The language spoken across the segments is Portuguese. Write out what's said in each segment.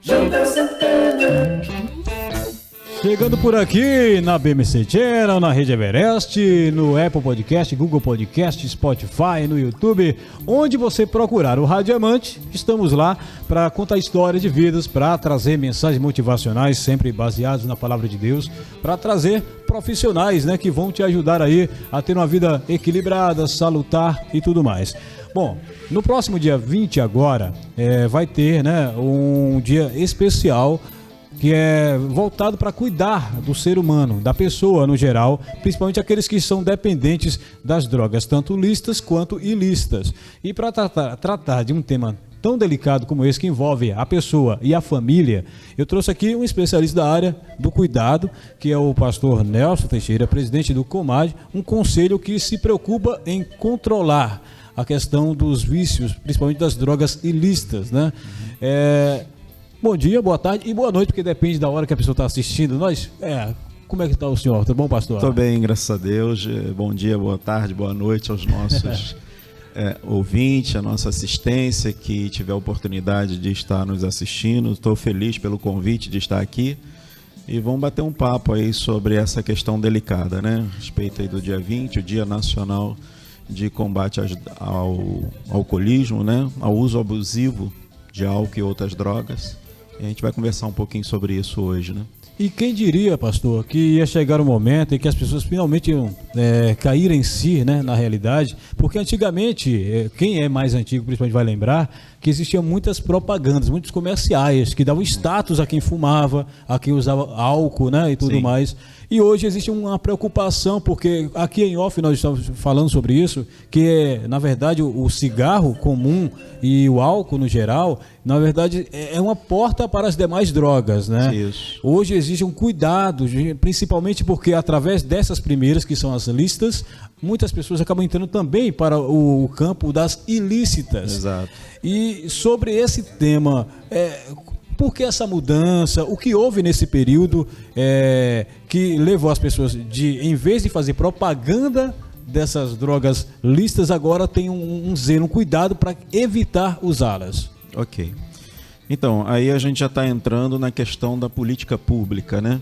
Jota Santana. Chegando por aqui na BMC Channel, na Rede Everest, no Apple Podcast, Google Podcast, Spotify, no YouTube, onde você procurar o Rádio Amante, estamos lá para contar histórias de vidas, para trazer mensagens motivacionais, sempre baseadas na Palavra de Deus, para trazer profissionais, né, que vão te ajudar aí a ter uma vida equilibrada, salutar e tudo mais. Bom, no próximo dia 20 agora, vai ter, né, um dia especial que é voltado para cuidar do ser humano, da pessoa no geral, principalmente aqueles que são dependentes das drogas, tanto lícitas quanto ilícitas. E para tratar de um tema tão delicado como esse, que envolve a pessoa e a família, eu trouxe aqui um especialista da área do cuidado, que é o pastor Nelson Teixeira, presidente do COMAD, um conselho que se preocupa em controlar a questão dos vícios, principalmente das drogas ilícitas, né? Bom dia, boa tarde e boa noite, porque depende da hora que a pessoa está assistindo. Como é que está o senhor? Tudo bom, pastor? Estou bem, graças a Deus. Bom dia, boa tarde, boa noite aos nossos ouvintes, a nossa assistência que tiver a oportunidade de estar nos assistindo. Estou feliz pelo convite de estar aqui e vamos bater um papo aí sobre essa questão delicada, né? A respeito aí do dia 20, o Dia Nacional de Combate ao Alcoolismo, né? Ao uso abusivo de álcool e outras drogas. E a gente vai conversar um pouquinho sobre isso hoje, né? E quem diria, pastor, que ia chegar um momento em que as pessoas finalmente iam cair em si, né, na realidade, porque antigamente, quem é mais antigo principalmente vai lembrar, que existiam muitas propagandas, muitos comerciais que davam status a quem fumava, a quem usava álcool, né, e tudo Sim. mais. E hoje existe uma preocupação, porque aqui em off nós estamos falando sobre isso, que na verdade o cigarro comum e o álcool no geral, na verdade é uma porta para as demais drogas, né? Isso. Hoje exige um cuidado, principalmente porque através dessas primeiras, que são as listas, muitas pessoas acabam entrando também para o campo das ilícitas. Exato. E sobre esse tema, por que essa mudança? O que houve nesse período que levou as pessoas em vez de fazer propaganda dessas drogas lícitas, agora tem um zelo, um cuidado para evitar usá-las? Ok. Então, aí a gente já está entrando na questão da política pública, né?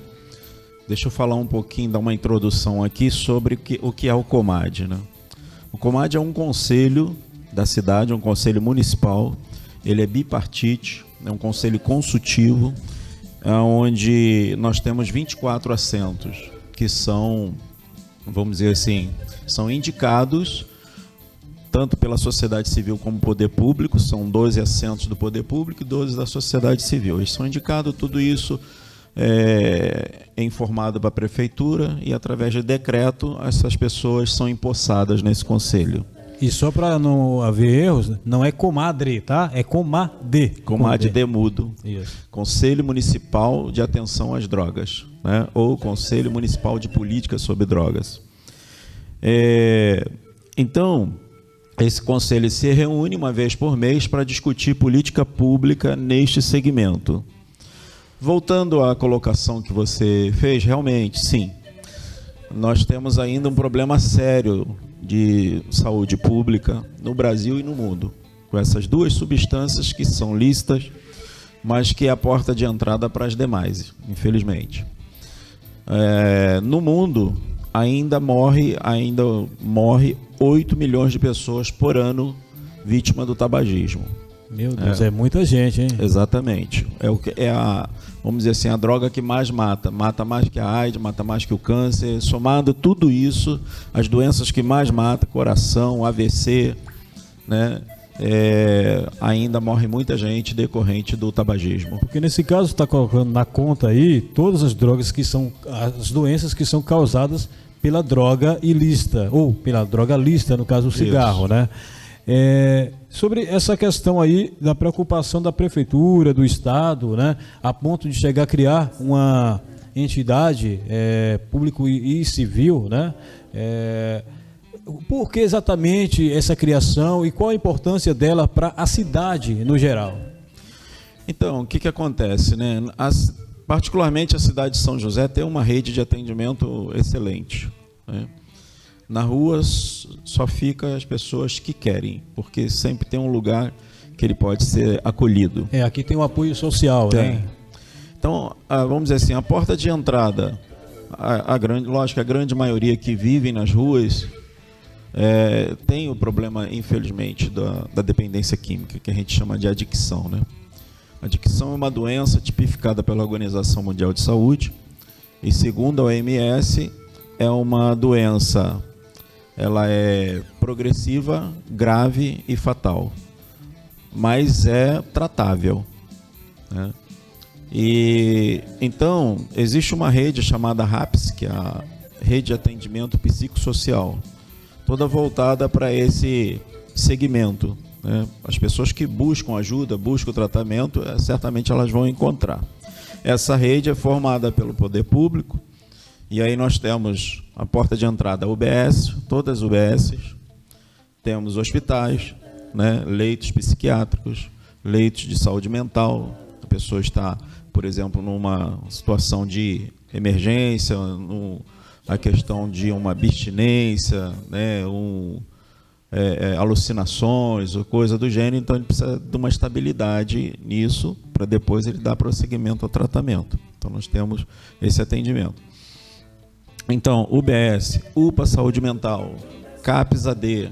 Deixa eu falar um pouquinho, dar uma introdução aqui sobre o que é o COMAD, né? O COMAD é um conselho da cidade, um conselho municipal, ele é bipartite, é um conselho consultivo, onde nós temos 24 assentos, que são, vamos dizer assim, são indicados tanto pela sociedade civil como poder público, são 12 assentos do poder público e 12 da sociedade civil. Eles são indicados, tudo isso é informado para a prefeitura e através de decreto essas pessoas são empossadas nesse conselho. E só para não haver erros, não é comadre, tá? É comade. Comade de mudo. Isso. Conselho Municipal de Atenção às Drogas, né? Ou Conselho Municipal de Política sobre Drogas. Então, esse conselho se reúne uma vez por mês para discutir política pública neste segmento. Voltando à colocação que você fez, realmente, sim, nós temos ainda um problema sério de saúde pública no Brasil e no mundo, com essas duas substâncias que são lícitas, mas que é a porta de entrada para as demais, infelizmente. No mundo, ainda morre 8 milhões de pessoas por ano vítima do tabagismo. Meu Deus, é muita gente, hein? Exatamente. Vamos dizer assim, a droga que mais mata. Mata mais que a AIDS, mata mais que o câncer. Somado tudo isso, as doenças que mais matam, coração, AVC, né? Ainda morre muita gente decorrente do tabagismo. Porque nesse caso está colocando na conta aí todas as drogas que são, as doenças que são causadas pela droga ilícita, ou pela droga lícita, no caso o cigarro, né? Sobre essa questão aí da preocupação da prefeitura, do estado, né, a ponto de chegar a criar uma entidade público e civil, né? Por que exatamente essa criação e qual a importância dela para a cidade no geral? Então, o que acontece, né? Particularmente a cidade de São José tem uma rede de atendimento excelente, né? Na rua só fica as pessoas que querem, porque sempre tem um lugar que ele pode ser acolhido. Aqui tem um apoio social, né? Então, vamos dizer assim, a porta de entrada, lógico, a grande maioria que vivem nas ruas tem o problema, infelizmente, da dependência química, que a gente chama de adicção, né? A adicção é uma doença tipificada pela Organização Mundial de Saúde e, segundo a OMS, é uma doença, ela é progressiva, grave e fatal, mas é tratável, né? E então existe uma rede chamada RAPS, que é a Rede de Atendimento Psicossocial, toda voltada para esse segmento, né? As pessoas que buscam ajuda, buscam tratamento, certamente elas vão encontrar. Essa rede é formada pelo poder público, e aí nós temos a porta de entrada, a UBS, todas as UBSs, temos hospitais, né? Leitos psiquiátricos, leitos de saúde mental. A pessoa está, por exemplo, numa situação de emergência, a questão de uma abstinência, né? Alucinações ou coisa do gênero, então ele precisa de uma estabilidade nisso para depois ele dar prosseguimento ao tratamento. Então nós temos esse atendimento. Então, UBS, UPA Saúde Mental, CAPS-AD,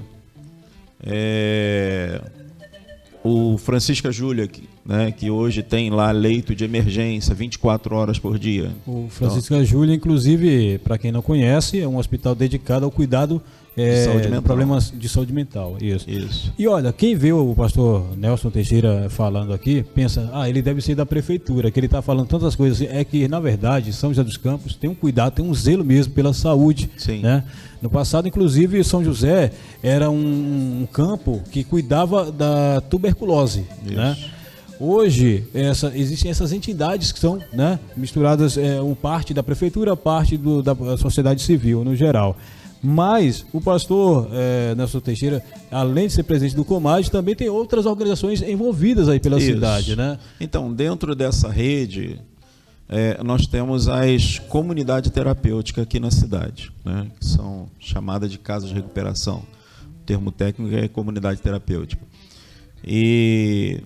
o Francisca Júlia, né, que hoje tem lá leito de emergência 24 horas por dia. O Francisca Júlia, inclusive, para quem não conhece, é um hospital dedicado ao cuidado de problemas de saúde mental. Isso. E olha, quem vê o pastor Nelson Teixeira falando aqui, pensa, ele deve ser da prefeitura, que ele está falando tantas coisas. É que, na verdade, São José dos Campos tem um cuidado, tem um zelo mesmo pela saúde. Sim. Né? No passado, inclusive, São José era um campo que cuidava da tuberculose. Né? Hoje, existem essas entidades que são, né, misturadas, parte da prefeitura, parte da sociedade civil, no geral. Mas o pastor Nelson Teixeira, além de ser presidente do Comad, também tem outras organizações envolvidas aí pela cidade, né? Então, dentro dessa rede, nós temos as comunidades terapêuticas aqui na cidade, né? Que são chamadas de casas de recuperação. O termo técnico é comunidade terapêutica. E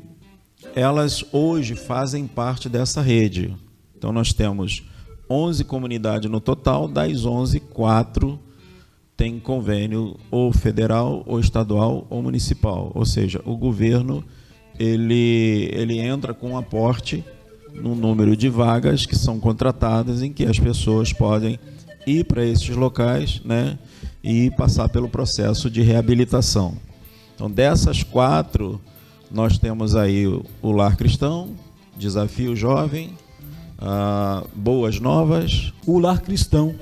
elas hoje fazem parte dessa rede. Então, nós temos 11 comunidades no total, das 11, 4 tem convênio ou federal, ou estadual, ou municipal. Ou seja, o governo ele entra com um aporte no número de vagas que são contratadas, em que as pessoas podem ir para esses locais, né, e passar pelo processo de reabilitação. Então, dessas 4, nós temos aí o Lar Cristão, Desafio Jovem, Boas Novas. O Lar Cristão.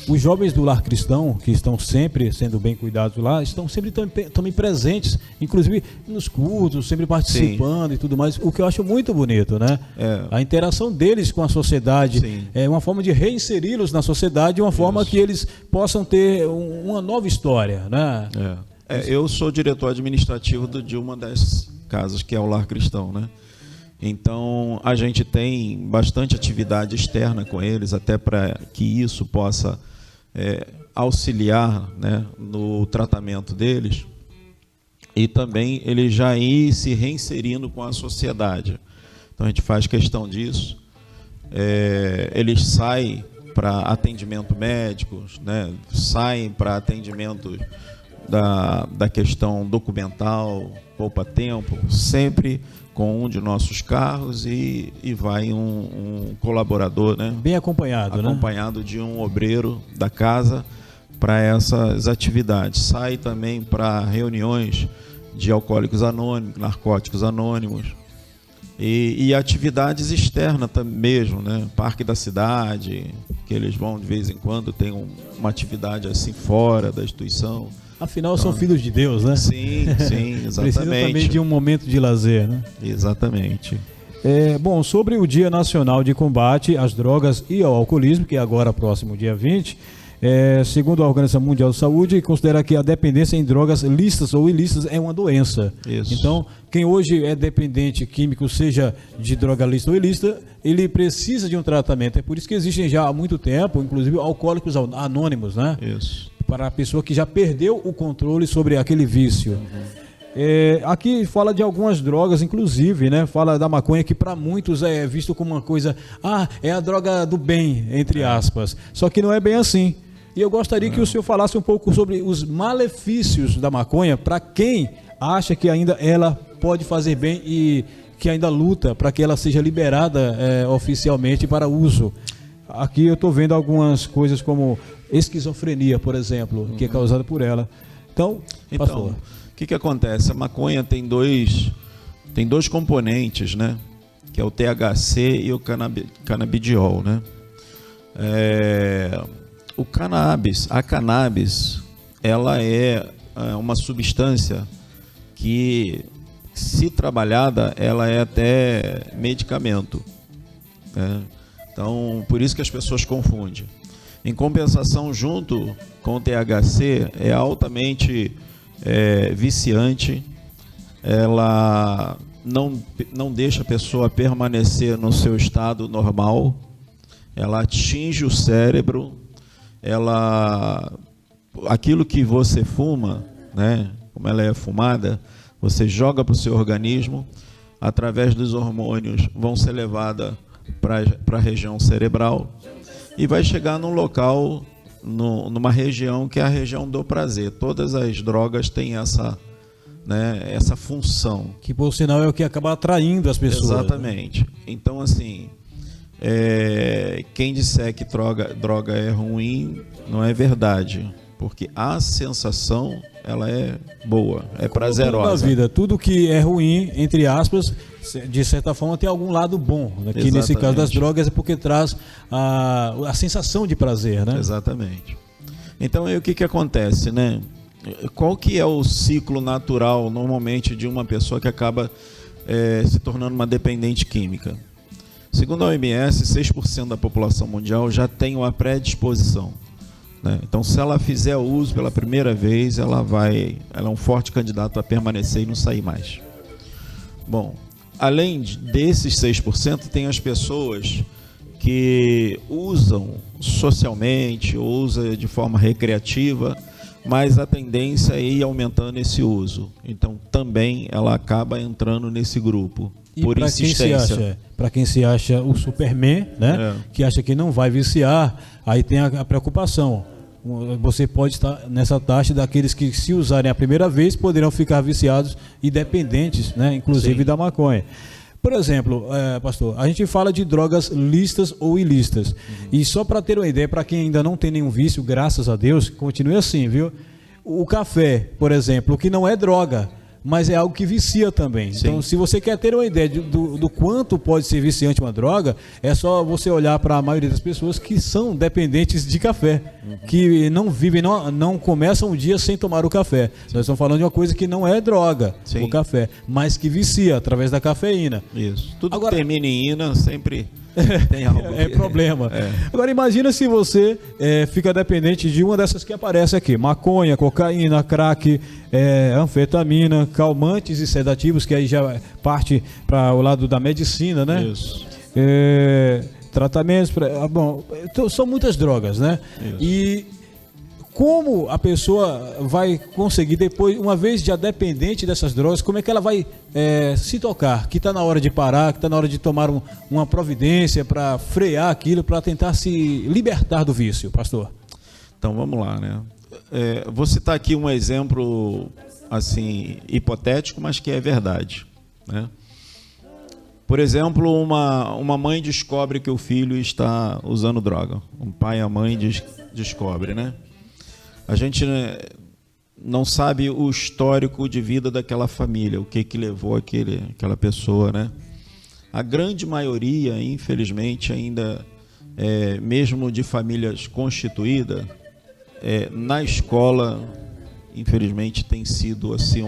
Os jovens do Lar Cristão, que estão sempre sendo bem cuidados lá, estão sempre também presentes, inclusive nos cultos, sempre participando. Sim. E tudo mais, o que eu acho muito bonito, né? A interação deles com a sociedade. Sim. É uma forma de reinseri-los na sociedade, uma forma que eles possam ter uma nova história, né? Eu sou diretor administrativo de uma das casas, que é o Lar Cristão, né? Então, a gente tem bastante atividade externa com eles, até para que isso possa auxiliar, né, no tratamento deles, e também ele já ir se reinserindo com a sociedade. Então, a gente faz questão disso. Eles saem para atendimento médico, né, saem para atendimento da questão documental, poupa-tempo, sempre com um de nossos carros e vai um colaborador, né? Bem acompanhado, acompanhado, né? De um obreiro da casa para essas atividades. Sai também para reuniões de alcoólicos anônimos, narcóticos anônimos e atividades externas também mesmo, né? Parque da cidade, que eles vão de vez em quando, tem uma atividade assim fora da instituição. Afinal, são filhos de Deus, né? Sim, exatamente. Precisa também de um momento de lazer, né? Exatamente. Bom, sobre o Dia Nacional de Combate às Drogas e ao Alcoolismo, que é agora próximo dia 20, segundo a Organização Mundial de Saúde, considera que a dependência em drogas lícitas ou ilícitas é uma doença. Isso. Então, quem hoje é dependente químico, seja de droga lícita ou ilícita, ele precisa de um tratamento. É por isso que existem já há muito tempo, inclusive, alcoólicos anônimos, né? Isso. Para a pessoa que já perdeu o controle sobre aquele vício. Aqui fala de algumas drogas, inclusive, né? Fala da maconha, que para muitos é visto como uma coisa, é a droga do bem, entre aspas. Só que não é bem assim. E eu gostaria que o senhor falasse um pouco sobre os malefícios da maconha para quem acha que ainda ela pode fazer bem e que ainda luta para que ela seja liberada oficialmente para uso. Aqui eu estou vendo algumas coisas como esquizofrenia, por exemplo, que é causada por ela. Então, pastor. O que acontece? A maconha tem dois componentes, né? Que é o THC e o canabidiol, né? A cannabis, ela é uma substância que, se trabalhada, ela é até medicamento, né? Então, por isso que as pessoas confundem. Em compensação, junto com o THC, é altamente viciante. Ela não deixa a pessoa permanecer no seu estado normal. Ela atinge o cérebro. Aquilo que você fuma, né, como ela é fumada, você joga para o seu organismo, através dos hormônios vão ser levadas para a região cerebral e vai chegar num local, numa região que é a região do prazer. Todas as drogas têm essa função. Que, por sinal, é o que acaba atraindo as pessoas. Exatamente. Então, assim, quem disser que droga é ruim, não é verdade. Porque a sensação, ela é boa, é prazerosa. Tudo na vida, tudo que é ruim, entre aspas, de certa forma tem algum lado bom. Aqui nesse caso das drogas é porque traz a sensação de prazer, né? Exatamente. Então aí o que acontece, né? Qual que é o ciclo natural, normalmente, de uma pessoa que acaba se tornando uma dependente química? Segundo a OMS, 6% da população mundial já tem uma predisposição, né? Então, se ela fizer o uso pela primeira vez, ela é um forte candidato a permanecer e não sair mais. Bom, além desses 6%, tem as pessoas que usam socialmente, usam de forma recreativa, mas a tendência é ir aumentando esse uso. Então, também ela acaba entrando nesse grupo, e por insistência. Para quem se acha o Superman, né? Que acha que não vai viciar, aí tem a preocupação. Você pode estar nessa taxa daqueles que, se usarem a primeira vez, poderão ficar viciados e dependentes, né? Inclusive da maconha. Por exemplo, pastor, a gente fala de drogas lícitas ou ilícitas. E só para ter uma ideia, para quem ainda não tem nenhum vício, graças a Deus, continue assim, viu? O café, por exemplo, que não é droga, mas é algo que vicia também. Sim. Então, se você quer ter uma ideia do quanto pode ser viciante uma droga, é só você olhar para a maioria das pessoas que são dependentes de café, que não vivem, não começam o dia sem tomar o café. Nós estamos falando de uma coisa que não é droga, sim, o café, mas que vicia através da cafeína. Isso. Tudo agora, que termina em ina sempre tem algo. Problema. Agora, imagina se você fica dependente de uma dessas que aparece aqui: maconha, cocaína, crack, anfetamina, calmantes e sedativos, que aí já parte para o lado da medicina, né? Isso. Tratamentos, são muitas drogas, né? Isso. E como a pessoa vai conseguir depois, uma vez já dependente dessas drogas, como é que ela vai se tocar? Que está na hora de parar, que está na hora de tomar uma providência para frear aquilo, para tentar se libertar do vício, pastor? Então vamos lá, né? Vou citar aqui um exemplo assim hipotético, mas que é verdade, né? Por exemplo, uma mãe descobre que o filho está usando droga. Um pai e a mãe descobre, né? A gente não sabe o histórico de vida daquela família, o que levou aquela pessoa, né? A grande maioria, infelizmente, ainda, mesmo de famílias constituídas, na escola, infelizmente, tem sido assim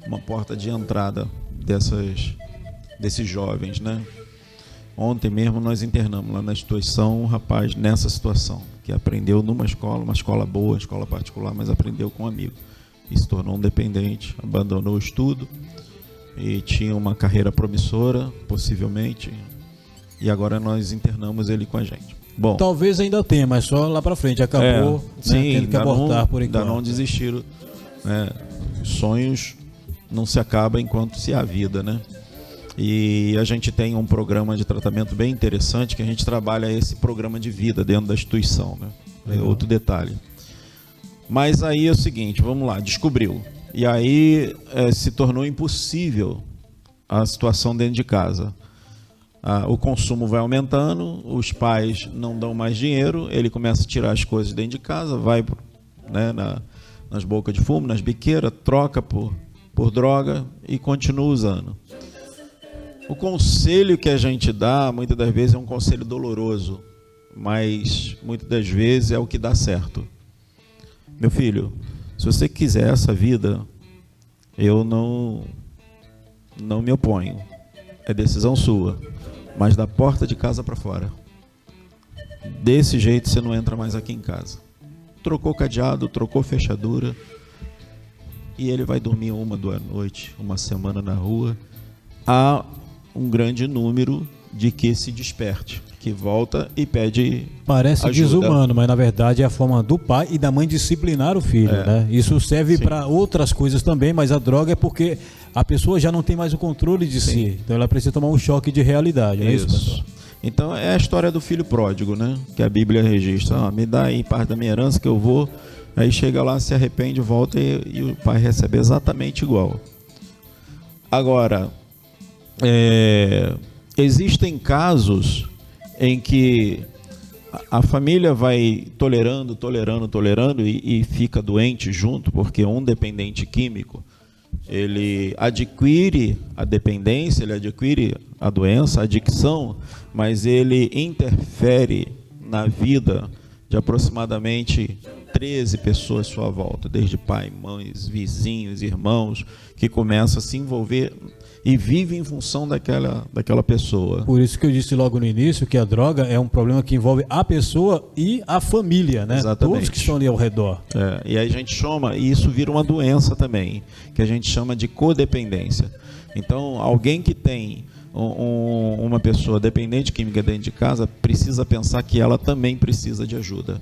uma porta de entrada desses jovens, né? Ontem mesmo nós internamos lá na instituição um rapaz nessa situação, que aprendeu numa escola, uma escola boa, escola particular, mas aprendeu com um amigo. E se tornou um dependente, abandonou o estudo e tinha uma carreira promissora, possivelmente, e agora nós internamos ele com a gente. Bom, talvez ainda tenha, mas só lá para frente, acabou, sim, tendo que abortar por enquanto. Ainda não desistiram, né? Sonhos não se acaba enquanto se há vida, né? E a gente tem um programa de tratamento bem interessante, que a gente trabalha esse programa de vida dentro da instituição, né? É outro detalhe. Mas aí é o seguinte, vamos lá, descobriu. E aí se tornou impossível a situação dentro de casa. O consumo vai aumentando, os pais não dão mais dinheiro, ele começa a tirar as coisas dentro de casa, vai, né, nas bocas de fumo, nas biqueiras, troca por droga e continua usando. O conselho que a gente dá, muitas das vezes, é um conselho doloroso, mas muitas das vezes é o que dá certo. Meu filho, se você quiser essa vida, eu não me oponho. É decisão sua, mas da porta de casa para fora. Desse jeito você não entra mais aqui em casa. Trocou cadeado, trocou fechadura, e ele vai dormir 1, 2 noites, uma semana na rua. Há um grande número de que se desperte, que volta e pede Parece ajuda. desumano, mas na verdade é a forma do pai e da mãe disciplinar o filho, né? Isso serve para outras coisas também, mas a droga é porque a pessoa já não tem mais o controle de si. Então ela precisa tomar um choque de realidade, não é isso, pastor? Então é a história do filho pródigo, né? Que a Bíblia registra. Me dá aí parte da minha herança que eu vou. Aí chega lá, se arrepende, volta e o pai recebe exatamente igual. Agora, existem casos em que a família vai tolerando e fica doente junto, porque um dependente químico, ele adquire a dependência, ele adquire a doença, a adicção, mas ele interfere na vida de aproximadamente 13 pessoas à sua volta, desde pai, mães, vizinhos, irmãos, que começam a se envolver e vivem em função daquela pessoa. Por isso que eu disse logo no início que a droga é um problema que envolve a pessoa e a família, né? Exatamente. Todos que estão ali ao redor. E aí a gente chama, e isso vira uma doença também, que a gente chama de codependência. Então, alguém que tem uma pessoa dependente química dentro de casa precisa pensar que ela também precisa de ajuda.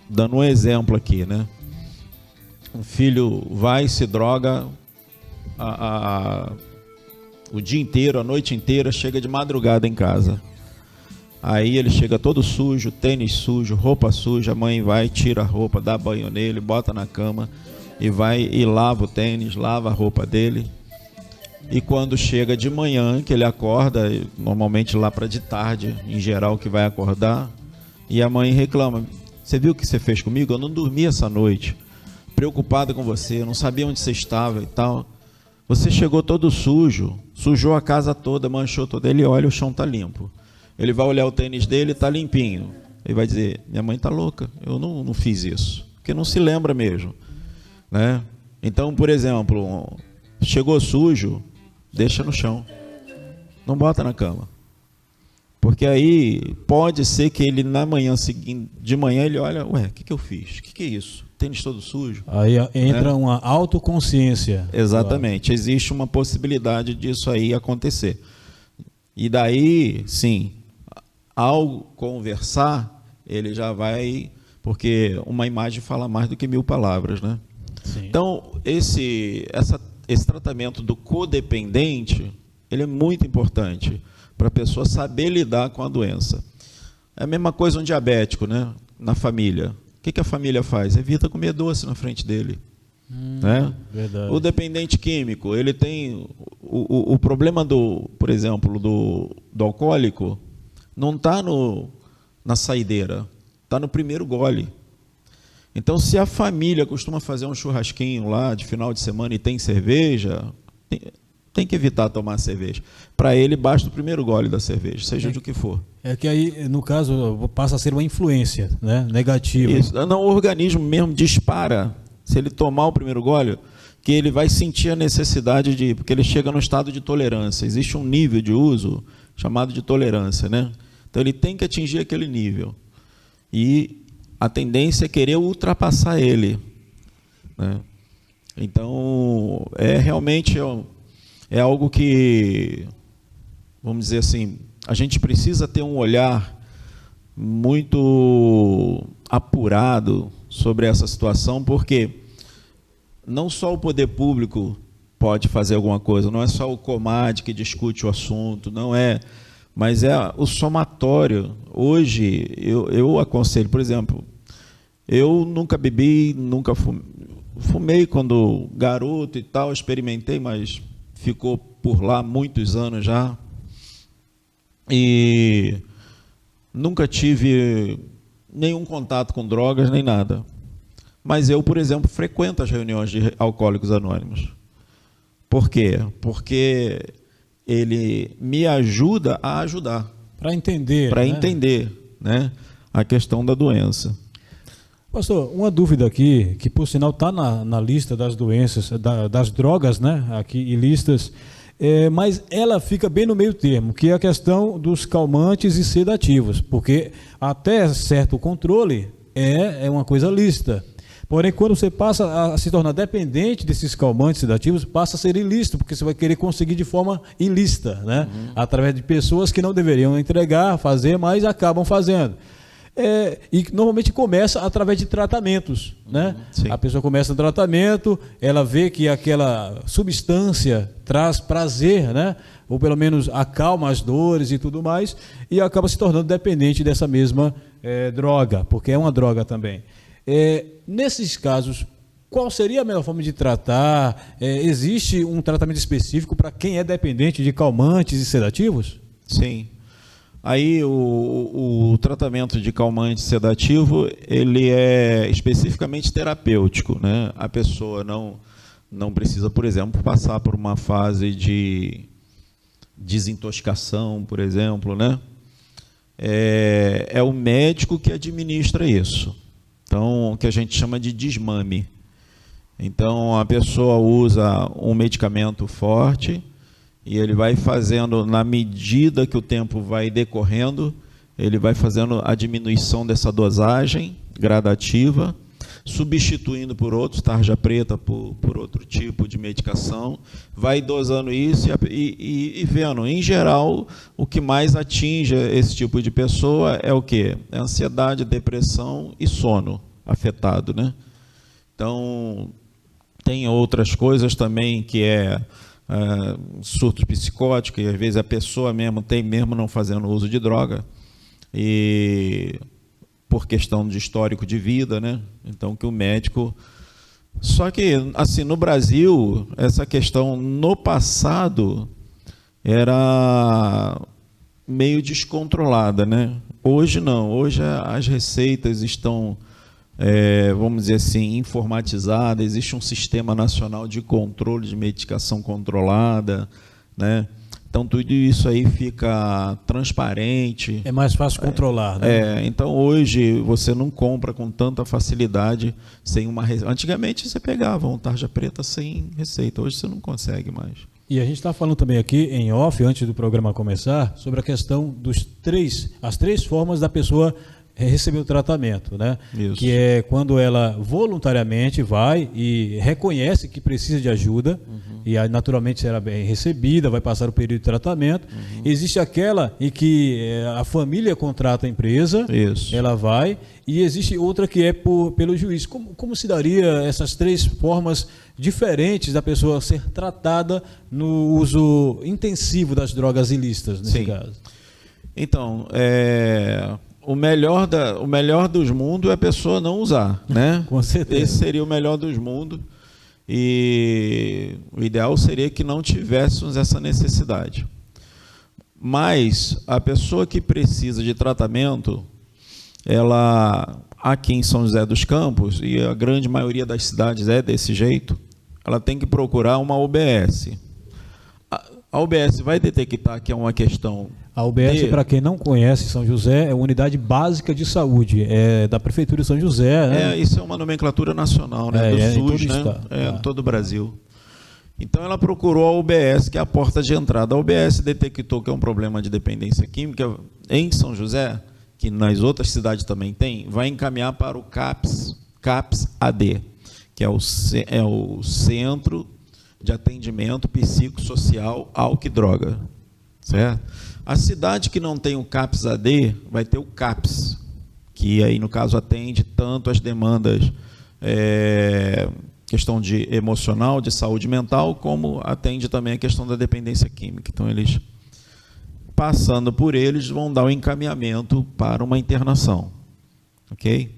Dando um exemplo aqui, né? Um filho vai, se droga o dia inteiro, a noite inteira, chega de madrugada em casa. Aí ele chega todo sujo, tênis sujo, roupa suja, a mãe vai, tira a roupa, dá banho nele, bota na cama e vai e lava o tênis, lava a roupa dele. E quando chega de manhã, que ele acorda, normalmente lá para de tarde, em geral, que vai acordar, e a mãe reclama: você viu o que você fez comigo? Eu não dormi essa noite, preocupada com você, eu não sabia onde você estava e tal. Você chegou todo sujo, sujou a casa toda, manchou toda. Ele olha, o chão está limpo. Ele vai olhar o tênis dele, está limpinho. Ele vai dizer: minha mãe está louca, eu não fiz isso. Porque não se lembra mesmo, né? Então, por exemplo, chegou sujo, deixa no chão, não bota na cama. Porque aí pode ser que ele na manhã seguinte, de manhã ele olha: ué, o que eu fiz? O que é isso? Tênis todo sujo. Aí entra uma autoconsciência. Exatamente, existe uma possibilidade disso aí acontecer. E daí, sim, ao conversar, ele já vai, porque uma imagem fala mais do que 1000 palavras, né? Sim. Então, esse tratamento do codependente, ele é muito importante para a pessoa saber lidar com a doença. É a mesma coisa um diabético, né? Na família. O que a família faz? Evita comer doce na frente dele. Né? Verdade. O dependente químico, ele tem o problema por exemplo, do alcoólico, não está na saideira, está no primeiro gole. Então, se a família costuma fazer um churrasquinho lá de final de semana e tem cerveja, tem que evitar tomar cerveja. Para ele, basta o primeiro gole da cerveja, seja de o que for. É que aí, no caso, passa a ser uma influência, né? Negativa. Isso. Não, o organismo mesmo dispara, se ele tomar o primeiro gole, que ele vai sentir a necessidade porque ele chega no estado de tolerância. Existe um nível de uso chamado de tolerância, né? Então, ele tem que atingir aquele nível. E a tendência é querer ultrapassar ele, né? Então, realmente é algo que, vamos dizer assim, a gente precisa ter um olhar muito apurado sobre essa situação, porque não só o poder público pode fazer alguma coisa, não é só o COMAD que discute o assunto, não é, mas é o somatório. Hoje, eu aconselho, por exemplo, eu nunca bebi, nunca fumei quando garoto e tal, experimentei, mas ficou por lá muitos anos já, e nunca tive nenhum contato com drogas, nem nada. Mas eu, por exemplo, frequento as reuniões de Alcoólicos Anônimos. Por quê? Porque ele me ajuda a ajudar. Para entender. Para entender, né, a questão da doença. Pastor, uma dúvida aqui, que por sinal está na lista das doenças, das drogas, né, aqui ilícitas, mas ela fica bem no meio termo, que é a questão dos calmantes e sedativos, porque até certo controle é uma coisa lícita. Porém, quando você passa a se tornar dependente desses calmantes e sedativos, passa a ser ilícito, porque você vai querer conseguir de forma ilícita, né? Através de pessoas que não deveriam entregar, fazer, mas acabam fazendo. E normalmente começa através de tratamentos, né? A pessoa começa o tratamento, ela vê que aquela substância traz prazer, né? Ou pelo menos acalma as dores e tudo mais, e acaba se tornando dependente dessa mesma droga, porque é uma droga também. Nesses casos, qual seria a melhor forma de tratar? Existe um tratamento específico para quem é dependente de calmantes e sedativos? Sim. Aí o tratamento de calmante sedativo, ele é especificamente terapêutico, né? A pessoa não precisa, por exemplo, passar por uma fase de desintoxicação, por exemplo, né? É o médico que administra isso. Então, o que a gente chama de desmame. Então, a pessoa usa um medicamento forte e ele vai fazendo, na medida que o tempo vai decorrendo, ele vai fazendo a diminuição dessa dosagem gradativa, substituindo por outros, tarja preta por outro tipo de medicação, vai dosando isso e vendo. Em geral, o que mais atinge esse tipo de pessoa é o quê? É ansiedade, depressão e sono afetado, né? Então, tem outras coisas também que surto psicótico, e às vezes a pessoa mesmo não fazendo uso de droga, e por questão de histórico de vida, né? Então que o médico... Só que, assim, no Brasil, essa questão no passado era meio descontrolada, né? Hoje não, hoje as receitas estão... vamos dizer assim, informatizada, existe um sistema nacional de controle de medicação controlada, né? Então tudo isso aí fica transparente. É mais fácil controlar, né? Então hoje você não compra com tanta facilidade sem uma receita. Antigamente você pegava uma tarja preta sem receita, hoje você não consegue mais. E a gente está falando também aqui em off, antes do programa começar, sobre a questão as três formas da pessoa receber o tratamento, né? Isso. Que é quando ela voluntariamente vai e reconhece que precisa de ajuda, e aí, naturalmente será bem recebida, vai passar o período de tratamento. Existe aquela em que a família contrata a empresa, Isso. ela vai, e existe outra que é pelo juiz. Como se daria essas três formas diferentes da pessoa ser tratada no uso intensivo das drogas ilícitas, nesse caso? Então, o melhor dos mundos é a pessoa não usar, né? Com certeza. Esse seria o melhor dos mundos, e o ideal seria que não tivéssemos essa necessidade. Mas a pessoa que precisa de tratamento, ela, aqui em São José dos Campos, e a grande maioria das cidades é desse jeito, ela tem que procurar uma UBS. A UBS vai detectar que é uma questão... A UBS, para quem não conhece São José, é a Unidade Básica de Saúde, é da Prefeitura de São José. Né? Isso é uma nomenclatura nacional, né? Do SUS, né? Em todo o Brasil. Então ela procurou a UBS, que é a porta de entrada. A UBS detectou que é um problema de dependência química em São José, que nas outras cidades também tem, vai encaminhar para o CAPS-AD, que é o Centro de Atendimento Psicossocial Álcool e Droga. Certo? A cidade que não tem o CAPS-AD vai ter o CAPS, que aí no caso atende tanto as demandas questão de emocional, de saúde mental, como atende também a questão da dependência química. Então, eles, passando por eles, vão dar o encaminhamento para uma internação. Ok?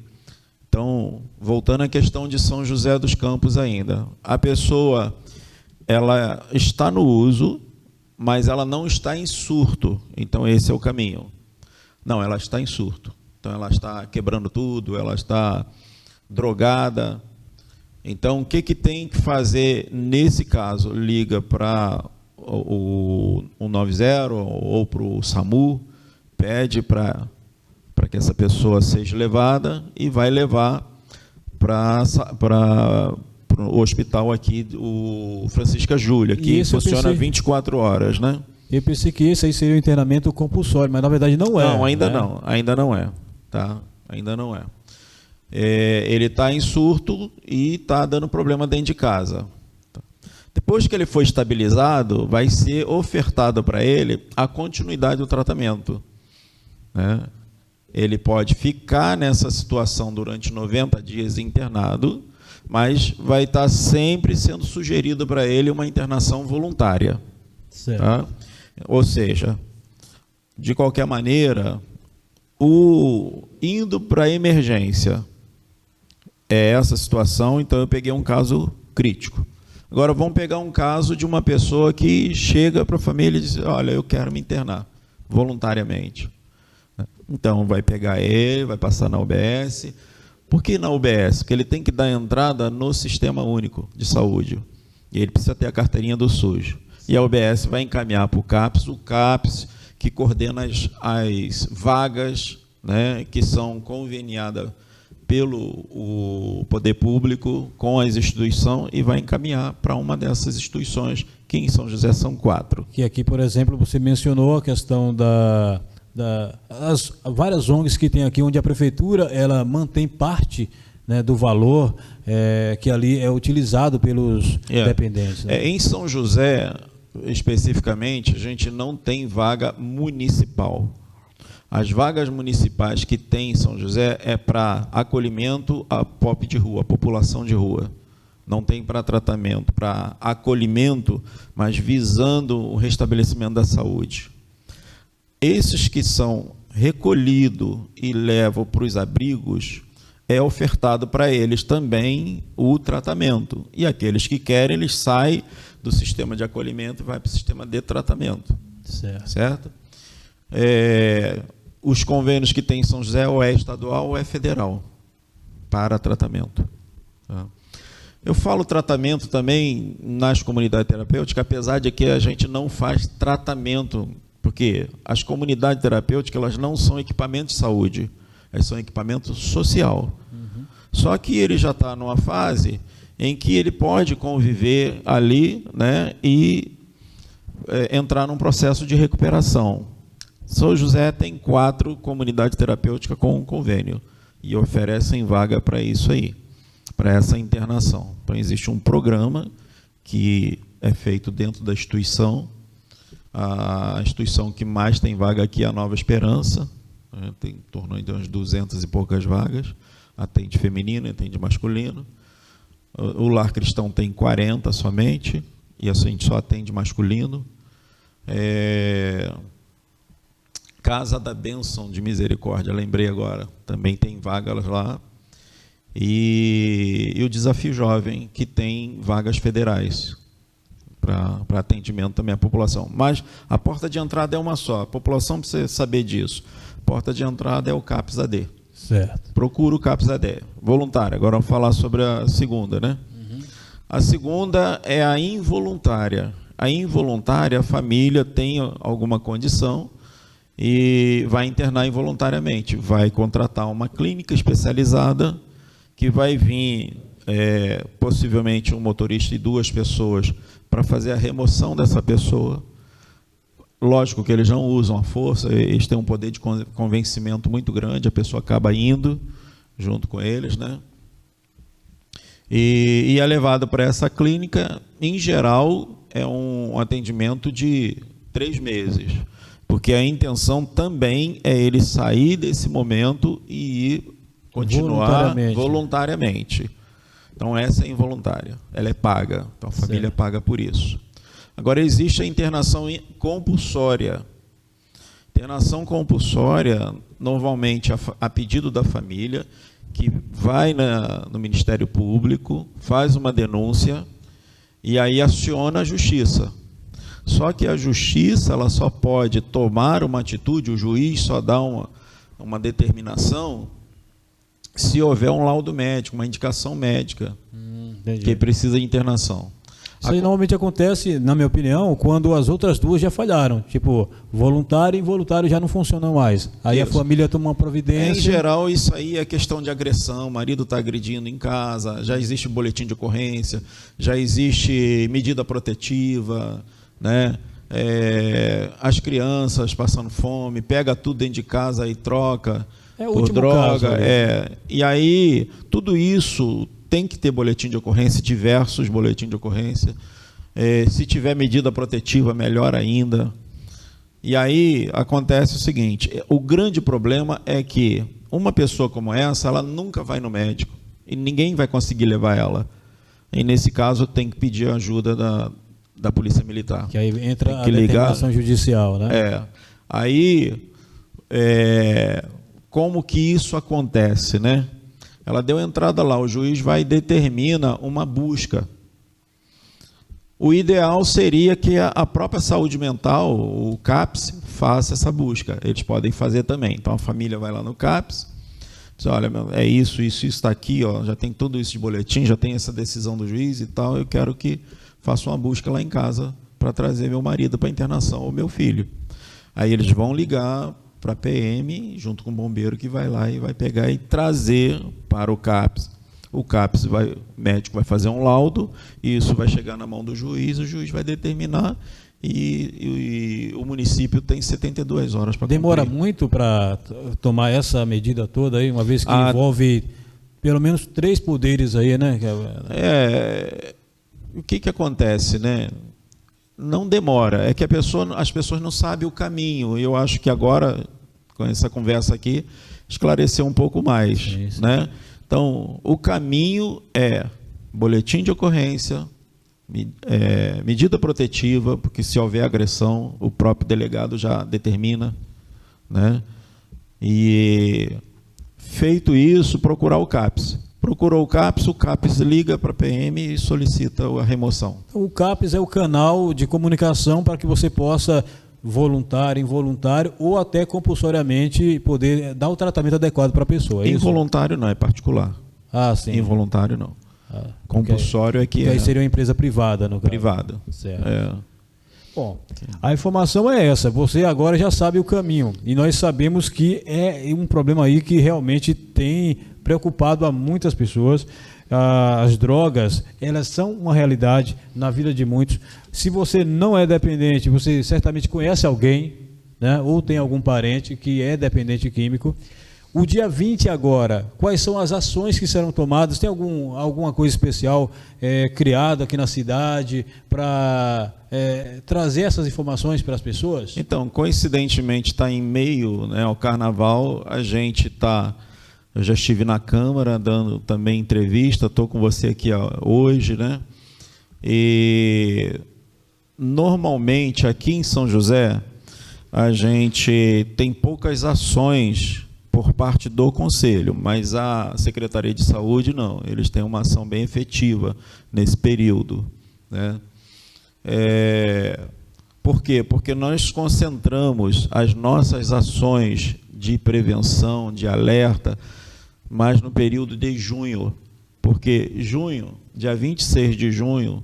Então, voltando à questão de São José dos Campos ainda. A pessoa, ela está no uso, mas ela não está em surto. Então, esse é o caminho. Não, ela está em surto. Então, ela está quebrando tudo, ela está drogada. Então, o que tem que fazer nesse caso? Liga para o 190 ou para o SAMU, pede para que essa pessoa seja levada e vai levar para o hospital aqui, o Francisca Júlia, que funciona 24 horas, né? Eu pensei que esse aí seria o internamento compulsório, mas na verdade não é. Não, ainda né? não, ainda não é, tá? Ainda não é. Ele está em surto e está dando problema dentro de casa. Depois que ele for estabilizado, vai ser ofertado para ele a continuidade do tratamento, né? Ele pode ficar nessa situação durante 90 dias internado, mas vai estar sempre sendo sugerido para ele uma internação voluntária. Certo. Tá? Ou seja, de qualquer maneira, indo para a emergência é essa situação, então eu peguei um caso crítico. Agora vamos pegar um caso de uma pessoa que chega para a família e diz: olha, eu quero me internar voluntariamente. Então vai pegar ele, vai passar na UBS. Por que na UBS? Porque ele tem que dar entrada no Sistema Único de Saúde. E ele precisa ter a carteirinha do SUS. E a UBS vai encaminhar para o CAPS que coordena as vagas, né, que são conveniadas pelo o poder público com as instituições e vai encaminhar para uma dessas instituições, que em São José são 4. Que aqui, por exemplo, você mencionou a questão as várias ONGs que tem aqui, onde a prefeitura ela mantém parte, né, do valor que ali é utilizado pelos dependentes. Né? Em São José, especificamente, a gente não tem vaga municipal. As vagas municipais que tem em São José é para acolhimento a POP de rua, a população de rua. Não tem para tratamento, para acolhimento, mas visando o restabelecimento da saúde. Esses que são recolhidos e levam para os abrigos, é ofertado para eles também o tratamento. E aqueles que querem, eles saem do sistema de acolhimento e vai para o sistema de tratamento. Certo? Os convênios que tem em São José ou é estadual ou é federal para tratamento. Tá? Eu falo tratamento também nas comunidades terapêuticas, apesar de que a gente não faz tratamento, porque as comunidades terapêuticas elas não são equipamentos de saúde, elas são equipamento social. Uhum. Só que ele já está numa fase em que ele pode conviver ali, né, e entrar num processo de recuperação. São José tem 4 comunidades terapêuticas com convênio e oferecem vaga para isso aí, para essa internação. Então, existe um programa que é feito dentro da instituição. A instituição que mais tem vaga aqui é a Nova Esperança, né, tem em torno de umas 200 e poucas vagas, atende feminino, atende masculino. O Lar Cristão tem 40 somente, e assim a gente só atende masculino. Casa da Bênção de Misericórdia, lembrei agora, também tem vagas lá. E o Desafio Jovem, que tem vagas federais para atendimento também à população. Mas a porta de entrada é uma só, a população precisa saber disso. A porta de entrada é o CAPS-AD. Certo. Procura o CAPS-AD, voluntário. Agora vamos falar sobre a segunda, né? Uhum. A segunda é a involuntária. A involuntária, a família tem alguma condição e vai internar involuntariamente, vai contratar uma clínica especializada que vai vir possivelmente um motorista e 2 pessoas para fazer a remoção dessa pessoa. Lógico que eles não usam a força, eles têm um poder de convencimento muito grande, a pessoa acaba indo junto com eles, né? E é levado para essa clínica. Em geral, é um atendimento de 3 meses. Porque a intenção também é ele sair desse momento e ir continuar voluntariamente. Então, essa é involuntária, ela é paga, então a família paga por isso. Agora, existe a internação compulsória. Internação compulsória, normalmente, a pedido da família, que vai no Ministério Público, faz uma denúncia e aí aciona a Justiça. Só que a Justiça ela só pode tomar uma atitude, o juiz só dá uma determinação se houver um laudo médico, uma indicação médica que precisa de internação. Isso aí normalmente acontece, na minha opinião, quando as outras duas já falharam. Tipo, voluntário e involuntário já não funcionam mais. Aí Isso. a família toma uma providência. Em geral, isso aí é questão de agressão. O marido está agredindo em casa, já existe boletim de ocorrência, já existe medida protetiva, né? As crianças passando fome, pega tudo dentro de casa e troca por droga. E aí, tudo isso tem que ter boletim de ocorrência, diversos boletins de ocorrência. Se tiver medida protetiva, melhor ainda. E aí acontece o seguinte, o grande problema é que uma pessoa como essa, ela nunca vai no médico e ninguém vai conseguir levar ela. E nesse caso tem que pedir ajuda da Polícia Militar. Que aí entra a determinação judicial, né? Aí, como que isso acontece, né? Ela deu entrada lá, o juiz vai e determina uma busca. O ideal seria que a própria saúde mental, o CAPS, faça essa busca. Eles podem fazer também. Então a família vai lá no CAPS, diz, olha, é isso está aqui, ó, já tem tudo isso de boletim, já tem essa decisão do juiz e tal, eu quero que faça uma busca lá em casa para trazer meu marido para internação ou meu filho. Aí eles vão ligar para a PM, junto com o bombeiro que vai lá e vai pegar e trazer para o CAPS. O CAPS o médico vai fazer um laudo, e isso vai chegar na mão do juiz, o juiz vai determinar e o município tem 72 horas para cumprir. Demora muito para tomar essa medida toda aí, uma vez que envolve pelo menos 3 poderes aí, né? O que acontece, né? Não demora, é que as pessoas não sabem o caminho. Eu acho que agora, com essa conversa aqui, esclareceu um pouco mais. Isso. Né? Então, o caminho é boletim de ocorrência, medida protetiva, porque se houver agressão, o próprio delegado já determina, né? E feito isso, procurar o CAPS. Procurou o CAPS liga para a PM e solicita a remoção. O CAPS é o canal de comunicação para que você possa, voluntário, involuntário ou até compulsoriamente, poder dar o tratamento adequado para a pessoa. Involuntário não, é particular. Sim. Involuntário não. Compulsório é que aí seria uma empresa privada, no caso. Privada. Certo. Bom, a informação é essa. Você agora já sabe o caminho. E nós sabemos que é um problema aí que realmente tem preocupado a muitas pessoas. As drogas, elas são uma realidade na vida de muitos. Se você não é dependente, você certamente conhece alguém, né, ou tem algum parente que é dependente químico. O dia 20 agora, quais são as ações que serão tomadas? Tem alguma coisa especial criada aqui na cidade para trazer essas informações para as pessoas? Então, coincidentemente, está em meio, né, ao carnaval, eu já estive na Câmara dando também entrevista, estou com você aqui hoje, né? E normalmente aqui em São José a gente tem poucas ações por parte do Conselho, mas a Secretaria de Saúde não, eles têm uma ação bem efetiva nesse período, né? Por quê? Porque nós concentramos as nossas ações de prevenção, de alerta, mas no período de junho, porque junho, dia 26 de junho,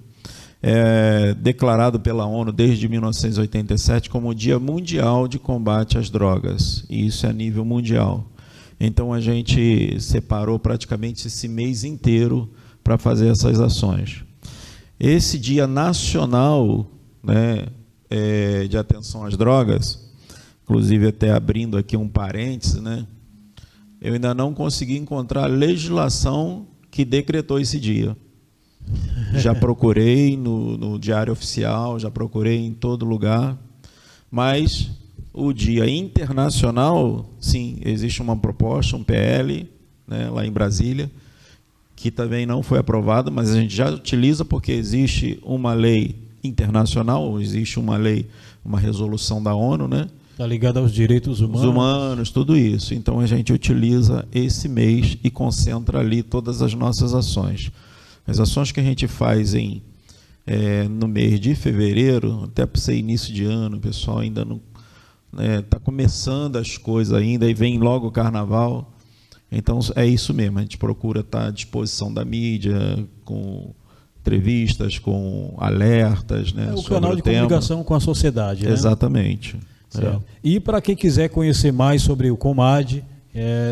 é declarado pela ONU desde 1987 como o Dia Mundial de Combate às Drogas, e isso é a nível mundial. Então a gente separou praticamente esse mês inteiro para fazer essas ações. Esse Dia Nacional, né, de Atenção às Drogas, inclusive até abrindo aqui um parêntese, né, eu ainda não consegui encontrar legislação que decretou esse dia. Já procurei no Diário Oficial, já procurei em todo lugar, mas o Dia Internacional, sim, existe uma proposta, um PL, né, lá em Brasília, que também não foi aprovada, mas a gente já utiliza porque existe uma lei internacional, existe uma lei, uma resolução da ONU, né? Está ligado aos direitos humanos. Os humanos, tudo isso. Então a gente utiliza esse mês e concentra ali todas as nossas ações. As ações que a gente faz no mês de fevereiro, até para ser início de ano, o pessoal ainda não está começando as coisas ainda, e vem logo o carnaval. Então é isso mesmo, a gente procura estar à disposição da mídia, com entrevistas, com alertas, né, o sobre canal de tema. comunicação com a sociedade, né? Exatamente. E para quem quiser conhecer mais sobre o Comad,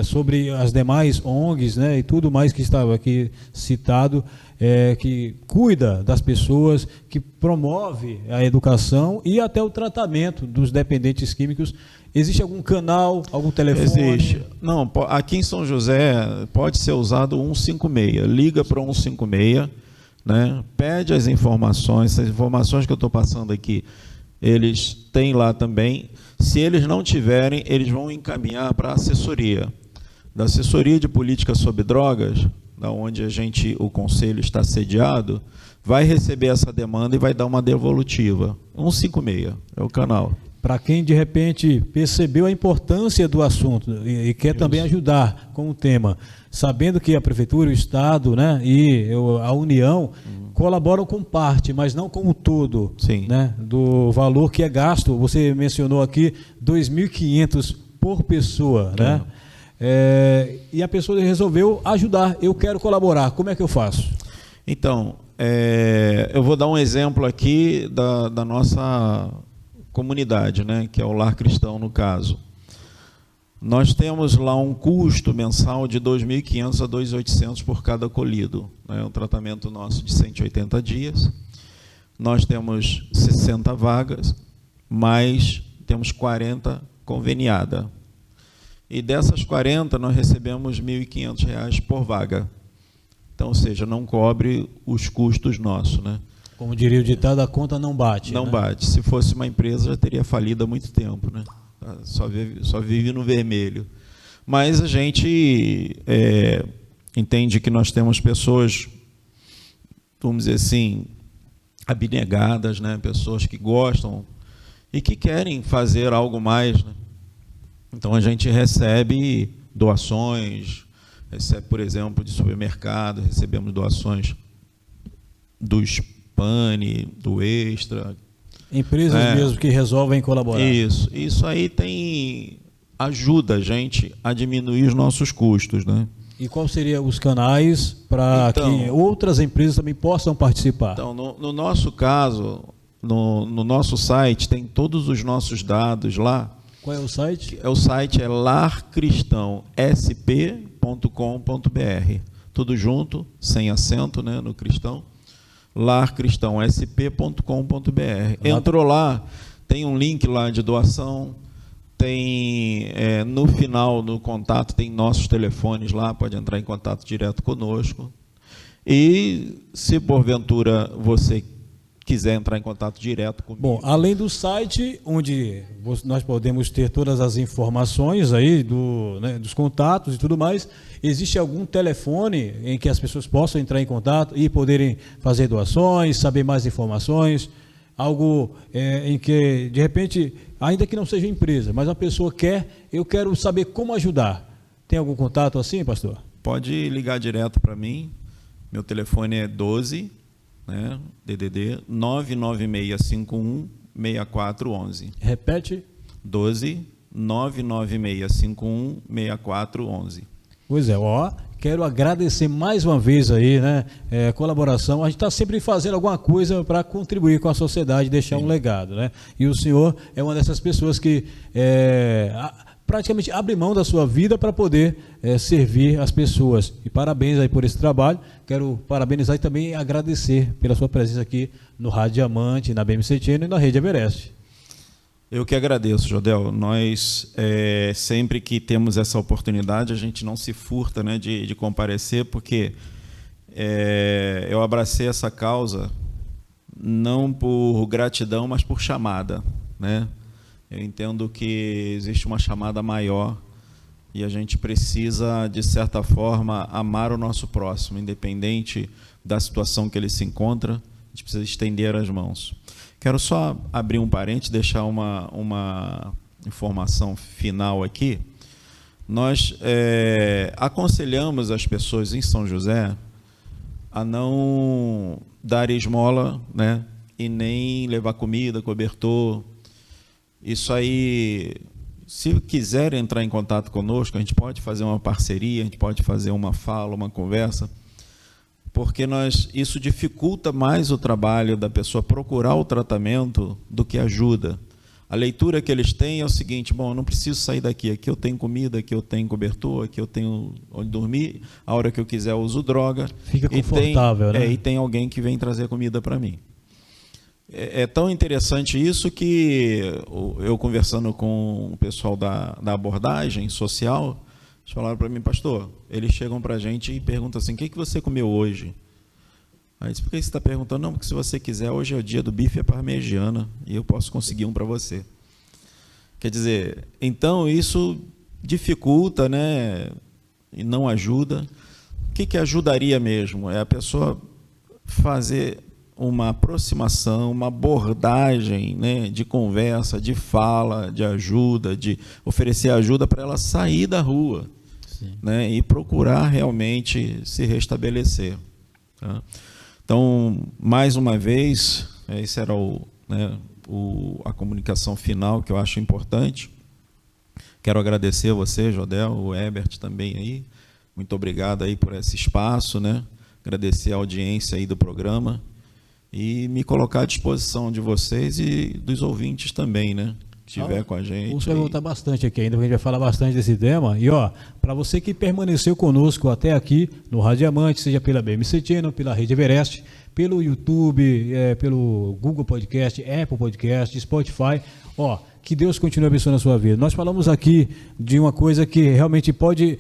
sobre as demais ONGs, né, e tudo mais que estava aqui citado, que cuida das pessoas, que promove a educação e até o tratamento dos dependentes químicos, existe algum canal, algum telefone? Existe. Não, aqui em São José pode ser usado o 156. Liga para o 156, né? Pede as informações que eu estou passando aqui, eles têm lá também. Se eles não tiverem, eles vão encaminhar para a assessoria. Da Assessoria de Política sobre Drogas, da onde o conselho está sediado, vai receber essa demanda e vai dar uma devolutiva. 156 é o canal. Para quem, de repente, percebeu a importância do assunto e quer também ajudar com o tema, sabendo que a Prefeitura, o Estado, né, e a União colaboram com parte, mas não com o todo. Sim. Né, do valor que é gasto. Você mencionou aqui 2.500 por pessoa. Né? E a pessoa resolveu ajudar. Eu quero colaborar. Como é que eu faço? Então, eu vou dar um exemplo aqui da nossa comunidade, né, que é o Lar Cristão, no caso. Nós temos lá um custo mensal de 2.500 a 2.800 por cada acolhido. É um tratamento nosso de 180 dias. Nós temos 60 vagas, mas temos 40 conveniadas. E dessas 40, nós recebemos R$ 1.500 por vaga. Então, ou seja, não cobre os custos nossos, né? Como diria o ditado, a conta não bate. Não né? bate. Se fosse uma empresa, já teria falido há muito tempo, né? Só vive no vermelho. Mas a gente entende que nós temos pessoas, vamos dizer assim, abnegadas, né? Pessoas que gostam e que querem fazer algo mais, né? Então a gente recebe doações, por exemplo, de supermercado, recebemos doações dos Pane, do Extra. Empresas mesmo que resolvem colaborar. Isso aí ajuda a gente a diminuir os nossos custos, né? E quais seriam os canais para que outras empresas também possam participar? Então, no nosso caso, no nosso site, tem todos os nossos dados lá. Qual é o site? O site é larcristãosp.com.br. Tudo junto, sem acento, né, no cristão. larcristãosp.com.br. Entrou lá, tem um link lá de doação, tem no final, no contato, tem nossos telefones lá, pode entrar em contato direto conosco. E se porventura você quiser entrar em contato direto comigo. Bom, além do site, onde nós podemos ter todas as informações aí dos contatos e tudo mais, existe algum telefone em que as pessoas possam entrar em contato e poderem fazer doações, saber mais informações, algo em que, de repente, ainda que não seja empresa, mas a pessoa eu quero saber como ajudar. Tem algum contato assim, pastor? Pode ligar direto para mim, meu telefone é 12, né, DDD 99651-6411. Repete. 12 99651-6411. Pois é, quero agradecer mais uma vez aí, né, a colaboração. A gente está sempre fazendo alguma coisa para contribuir com a sociedade, deixar um legado, né? E o senhor é uma dessas pessoas que praticamente abre mão da sua vida para poder servir as pessoas. E parabéns aí por esse trabalho. Quero parabenizar e também agradecer pela sua presença aqui no Rádio Diamante, na BMC Channel e na Rede Everest. Eu que agradeço, Jodel. Nós, sempre que temos essa oportunidade, a gente não se furta, né, de comparecer, porque eu abracei essa causa não por gratidão, mas por chamada, né? Eu entendo que existe uma chamada maior e a gente precisa, de certa forma, amar o nosso próximo, independente da situação que ele se encontra, a gente precisa estender as mãos. Quero só abrir um parênteses, deixar uma informação final aqui. Nós aconselhamos as pessoas em São José a não dar esmola, né, e nem levar comida, cobertor. Isso aí, se quiser entrar em contato conosco, a gente pode fazer uma parceria, a gente pode fazer uma fala, uma conversa, porque isso dificulta mais o trabalho da pessoa procurar o tratamento do que ajuda. A leitura que eles têm é o seguinte: bom, eu não preciso sair daqui, aqui eu tenho comida, aqui eu tenho cobertor, aqui eu tenho onde dormir, a hora que eu quiser eu uso droga. Fica confortável, né? E tem alguém que vem trazer comida para mim. É tão interessante isso que eu conversando com o pessoal da abordagem social, eles falaram para mim: pastor, eles chegam para a gente e perguntam assim, o que você comeu hoje? Aí disse: por que você está perguntando? Não, porque se você quiser, hoje é o dia do bife à parmegiana e eu posso conseguir um para você. Quer dizer, então isso dificulta, né, e não ajuda. O que ajudaria mesmo? É a pessoa fazer uma aproximação, uma abordagem, né, de conversa, de fala, de ajuda, de oferecer ajuda para ela sair da rua, né, e procurar realmente se restabelecer. Tá? Então, mais uma vez, esse era a comunicação final que eu acho importante. Quero agradecer a você, Jodel, o Herbert também aí. Muito obrigado aí por esse espaço, né? Agradecer a audiência aí do programa e me colocar à disposição de vocês e dos ouvintes também, né? Que estiver com a gente. Vamos perguntar bastante aqui ainda, porque a gente vai falar bastante desse tema. E, para você que permaneceu conosco até aqui no Rádio Diamante, seja pela BMC Channel, pela Rede Everest, pelo YouTube, pelo Google Podcast, Apple Podcast, Spotify, que Deus continue abençoando a sua vida. Nós falamos aqui de uma coisa que realmente pode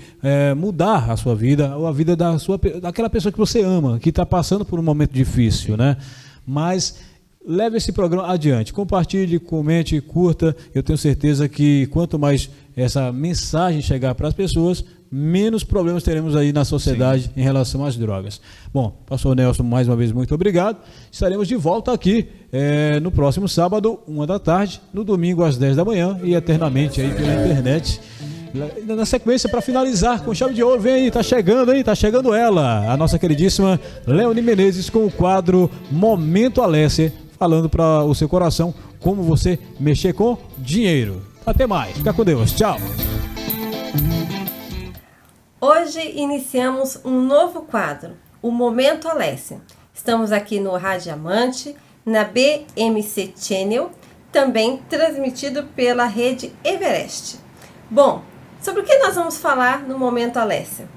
mudar a sua vida, ou a vida daquela pessoa que você ama, que está passando por um momento difícil, né? Mas leve esse programa adiante, compartilhe, comente, curta. Eu tenho certeza que quanto mais essa mensagem chegar para as pessoas, menos problemas teremos aí na sociedade em relação às drogas. Bom, pastor Nelson, mais uma vez, muito obrigado. Estaremos de volta aqui no próximo sábado, 13h, no domingo às 10 da manhã e eternamente aí pela internet. Na sequência, para finalizar com chave de ouro, vem aí, tá chegando ela, a nossa queridíssima Leoni Menezes com o quadro Momento Alessia, falando para o seu coração como você mexer com dinheiro. Até mais, fica com Deus, tchau. Hoje iniciamos um novo quadro, o Momento Alessia. Estamos aqui no Rádio Amante, na BMC Channel, também transmitido pela Rede Everest. Bom, sobre o que nós vamos falar no Momento Alessia?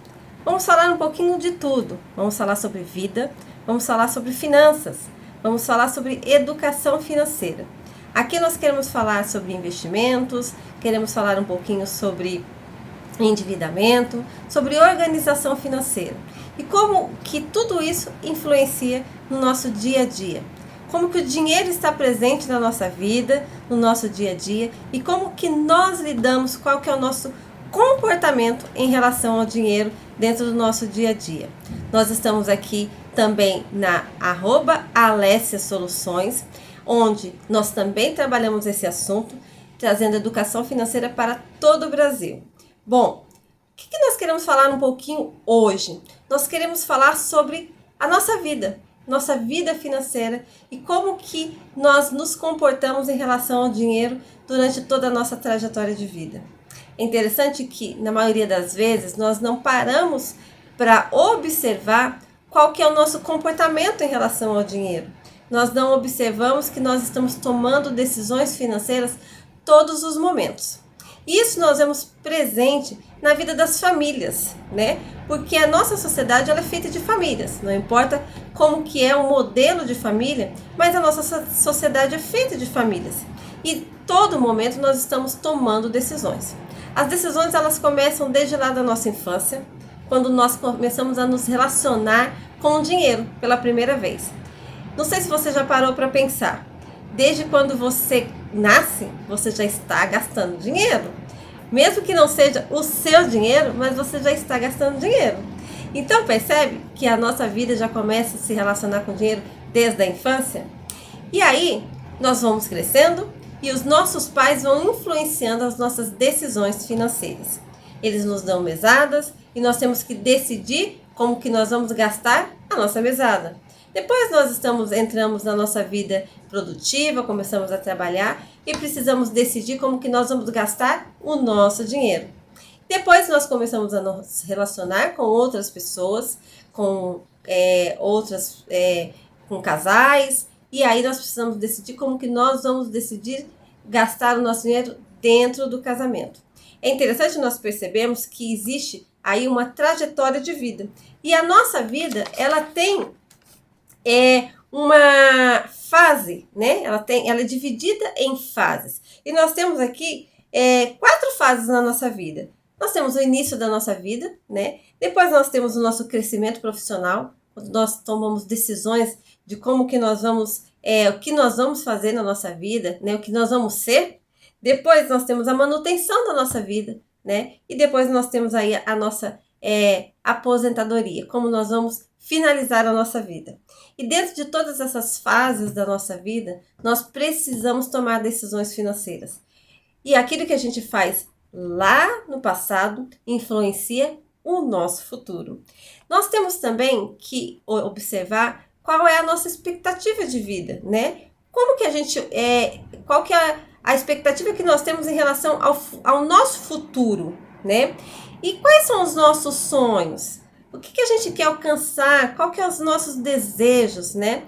Vamos falar um pouquinho de tudo. Vamos falar sobre vida, vamos falar sobre finanças, vamos falar sobre educação financeira. Aqui nós queremos falar sobre investimentos, queremos falar um pouquinho sobre endividamento, sobre organização financeira e como que tudo isso influencia no nosso dia a dia. Como que o dinheiro está presente na nossa vida, no nosso dia a dia e como que nós lidamos, qual que é o nosso comportamento em relação ao dinheiro dentro do nosso dia a dia. Nós estamos aqui também na @Alessia Soluções, onde nós também trabalhamos esse assunto, trazendo educação financeira para todo o Brasil. Bom, o que nós queremos falar um pouquinho hoje? Nós queremos falar sobre a nossa vida financeira e como que nós nos comportamos em relação ao dinheiro durante toda a nossa trajetória de vida. É interessante que, na maioria das vezes, nós não paramos para observar qual que é o nosso comportamento em relação ao dinheiro. Nós não observamos que nós estamos tomando decisões financeiras todos os momentos. Isso nós vemos presente na vida das famílias, né? Porque a nossa sociedade ela é feita de famílias, não importa como que é o modelo de família, mas a nossa sociedade é feita de famílias. E todo momento nós estamos tomando decisões. As decisões elas começam desde lá da nossa infância, quando nós começamos a nos relacionar com o dinheiro pela primeira vez. Não sei se você já parou para pensar, desde quando você nasce, você já está gastando dinheiro. Mesmo que não seja o seu dinheiro, mas você já está gastando dinheiro. Então percebe que a nossa vida já começa a se relacionar com dinheiro desde a infância? E aí nós vamos crescendo e os nossos pais vão influenciando as nossas decisões financeiras. Eles nos dão mesadas e nós temos que decidir como que nós vamos gastar a nossa mesada. Depois nós entramos na nossa vida produtiva, começamos a trabalhar e precisamos decidir como que nós vamos gastar o nosso dinheiro. Depois nós começamos a nos relacionar com outras pessoas, com com casais, e aí nós precisamos decidir como que nós vamos decidir gastar o nosso dinheiro dentro do casamento. É interessante nós percebermos que existe aí uma trajetória de vida. E a nossa vida, ela tem uma fase, né? Ela é dividida em fases. E nós temos aqui 4 fases na nossa vida. Nós temos o início da nossa vida, né? Depois nós temos o nosso crescimento profissional, quando nós tomamos decisões de como que nós vamos, o que nós vamos fazer na nossa vida, né? O que nós vamos ser. Depois nós temos a manutenção da nossa vida, né? E depois nós temos aí a nossa aposentadoria, como nós vamos finalizar a nossa vida. E dentro de todas essas fases da nossa vida, nós precisamos tomar decisões financeiras. E aquilo que a gente faz lá no passado influencia o nosso futuro. Nós temos também que observar qual é a nossa expectativa de vida, né? Como que a gente qual que é a expectativa que nós temos em relação ao nosso futuro, né? E quais são os nossos sonhos? O que a gente quer alcançar? Qual que é os nossos desejos, né?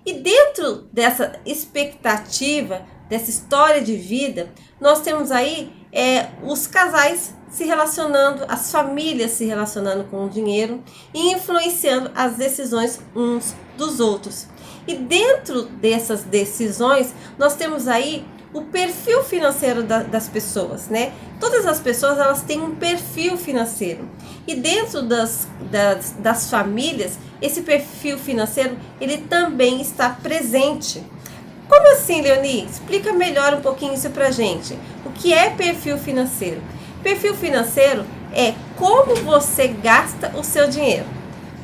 E dentro dessa expectativa, dessa história de vida, nós temos aí os casais se relacionando, as famílias se relacionando com o dinheiro e influenciando as decisões uns dos outros. E dentro dessas decisões, nós temos aí o perfil financeiro das pessoas, né? Todas as pessoas, elas têm um perfil financeiro. E dentro das famílias, esse perfil financeiro, ele também está presente. Como assim, Leoni? Explica melhor um pouquinho isso pra gente. O que é perfil financeiro? Perfil financeiro é como você gasta o seu dinheiro.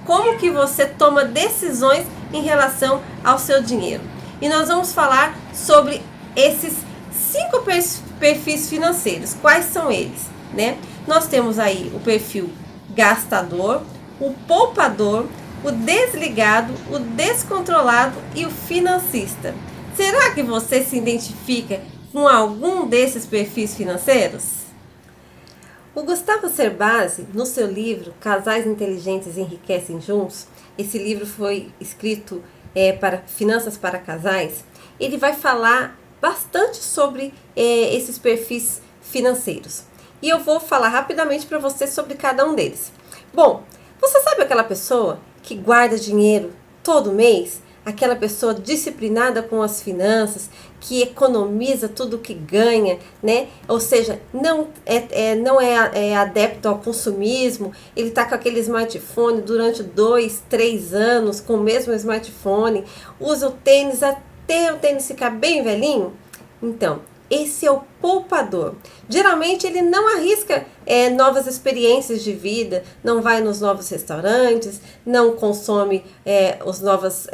Como que você toma decisões em relação ao seu dinheiro. E nós vamos falar sobre esses 5 perfis financeiros. Quais são eles, né? Nós temos aí o perfil gastador, o poupador, o desligado, o descontrolado e o financista. Será que você se identifica com algum desses perfis financeiros? O Gustavo Cerbasi, no seu livro Casais Inteligentes Enriquecem Juntos, esse livro foi escrito para Finanças para Casais, ele vai falar bastante sobre esses perfis financeiros. E eu vou falar rapidamente para você sobre cada um deles. Bom, você sabe aquela pessoa que guarda dinheiro todo mês? Aquela pessoa disciplinada com as finanças, que economiza tudo que ganha, né? Ou seja, não é adepto ao consumismo, ele está com aquele smartphone durante 2, 3 anos, com o mesmo smartphone, usa o tênis até o tênis ficar bem velhinho. Então, esse é o poupador. Geralmente ele não arrisca novas experiências de vida, não vai nos novos restaurantes, não consome as novas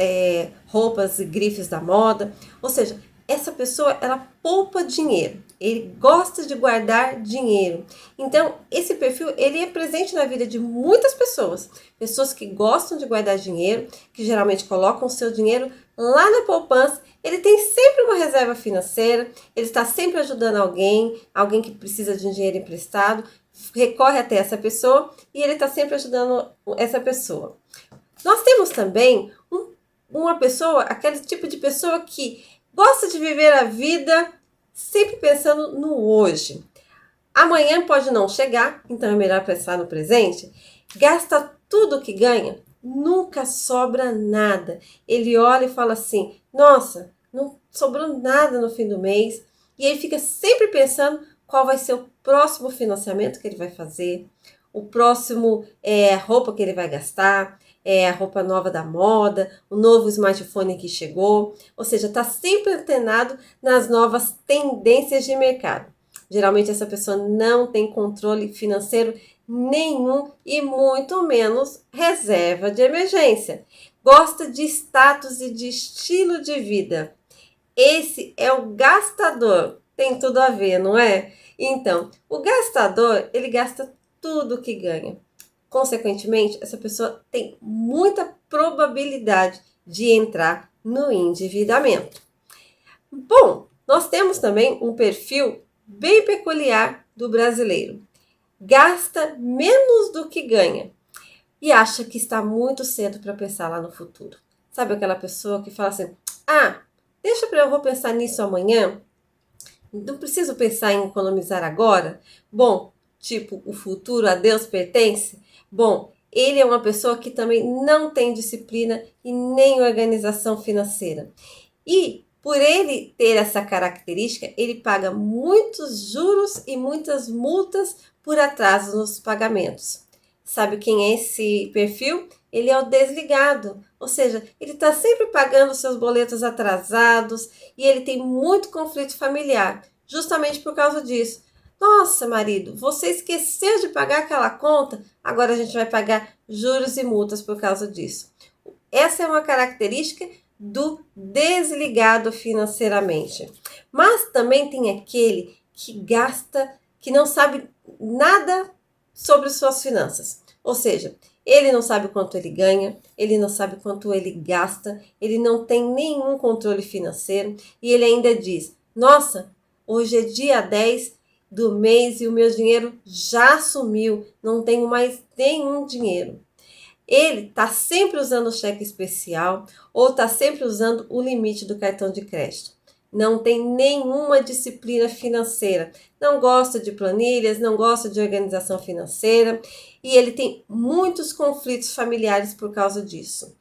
roupas e grifes da moda. Ou seja, essa pessoa, ela poupa dinheiro, ele gosta de guardar dinheiro. Então, esse perfil, ele é presente na vida de muitas pessoas. Pessoas que gostam de guardar dinheiro, que geralmente colocam o seu dinheiro lá na poupança. Ele tem sempre uma reserva financeira, ele está sempre ajudando alguém que precisa de um dinheiro emprestado, recorre até essa pessoa e ele está sempre ajudando essa pessoa. Nós temos também uma pessoa, aquele tipo de pessoa que gosta de viver a vida sempre pensando no hoje. Amanhã pode não chegar, então é melhor pensar no presente. Gasta tudo que ganha, nunca sobra nada. Ele olha e fala assim, nossa, não sobrou nada no fim do mês. E ele fica sempre pensando qual vai ser o próximo financiamento que ele vai fazer, o próximo roupa que ele vai gastar, a roupa nova da moda, o novo smartphone que chegou. Ou seja, está sempre antenado nas novas tendências de mercado. Geralmente essa pessoa não tem controle financeiro nenhum e muito menos reserva de emergência. Gosta de status e de estilo de vida. Esse é o gastador. Tem tudo a ver, não é? Então, o gastador, ele gasta tudo que ganha. Consequentemente, essa pessoa tem muita probabilidade de entrar no endividamento. Bom, nós temos também um perfil bem peculiar do brasileiro. Gasta menos do que ganha e acha que está muito cedo para pensar lá no futuro. Sabe aquela pessoa que fala assim, eu vou pensar nisso amanhã? Não preciso pensar em economizar agora? Bom, tipo, o futuro a Deus pertence? Bom, ele é uma pessoa que também não tem disciplina e nem organização financeira. E por ele ter essa característica, ele paga muitos juros e muitas multas por atraso nos pagamentos. Sabe quem é esse perfil? Ele é o desligado, ou seja, ele está sempre pagando seus boletos atrasados e ele tem muito conflito familiar, justamente por causa disso. Nossa, marido, você esqueceu de pagar aquela conta, agora a gente vai pagar juros e multas por causa disso. Essa é uma característica do desligado financeiramente. Mas também tem aquele que gasta, que não sabe nada sobre suas finanças. Ou seja, ele não sabe quanto ele ganha, ele não sabe quanto ele gasta, ele não tem nenhum controle financeiro e ele ainda diz, nossa, hoje é dia 10 do mês e o meu dinheiro já sumiu, não tenho mais nenhum dinheiro. Ele está sempre usando o cheque especial ou está sempre usando o limite do cartão de crédito. Não tem nenhuma disciplina financeira, não gosta de planilhas, não gosta de organização financeira e ele tem muitos conflitos familiares por causa disso.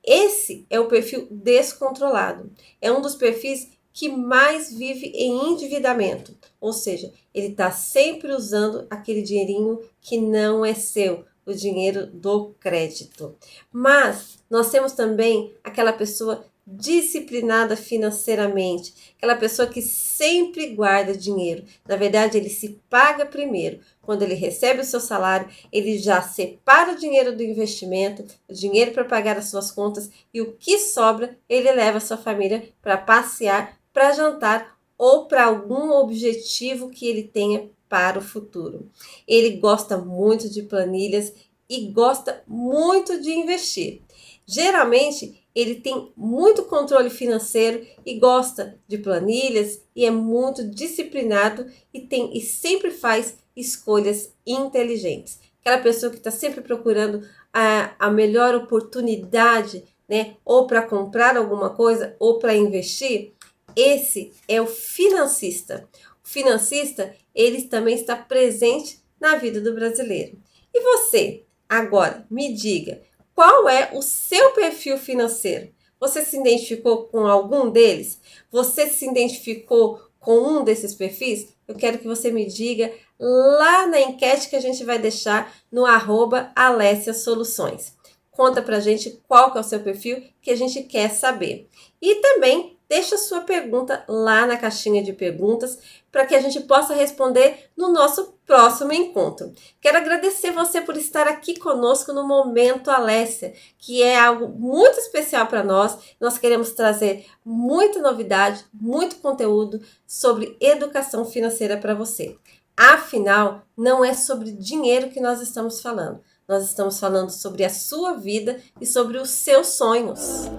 Esse é o perfil descontrolado, é um dos perfis que mais vive em endividamento, ou seja, ele está sempre usando aquele dinheirinho que não é seu, o dinheiro do crédito. Mas nós temos também aquela pessoa disciplinada financeiramente, aquela pessoa que sempre guarda dinheiro. Na verdade, ele se paga primeiro. Quando ele recebe o seu salário, ele já separa o dinheiro do investimento, o dinheiro para pagar as suas contas e o que sobra, ele leva a sua família para passear, para jantar ou para algum objetivo que ele tenha para o futuro. Ele gosta muito de planilhas e gosta muito de investir. Geralmente, ele tem muito controle financeiro e gosta de planilhas e é muito disciplinado e sempre faz escolhas inteligentes. Aquela pessoa que está sempre procurando a melhor oportunidade, né? Ou para comprar alguma coisa ou para investir. Esse é o financista. O financista, ele também está presente na vida do brasileiro. E você, agora, me diga, qual é o seu perfil financeiro? Você se identificou com algum deles? Você se identificou com um desses perfis? Eu quero que você me diga lá na enquete que a gente vai deixar no @AlessiaSoluções. Conta pra gente qual que é o seu perfil que a gente quer saber. E também deixa sua pergunta lá na caixinha de perguntas para que a gente possa responder no nosso próximo encontro. Quero agradecer você por estar aqui conosco no Momento Alessia, que é algo muito especial para nós. Nós queremos trazer muita novidade, muito conteúdo sobre educação financeira para você. Afinal, não é sobre dinheiro que nós estamos falando. Nós estamos falando sobre a sua vida e sobre os seus sonhos.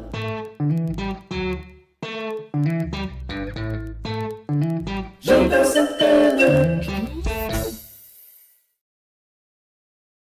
Juntos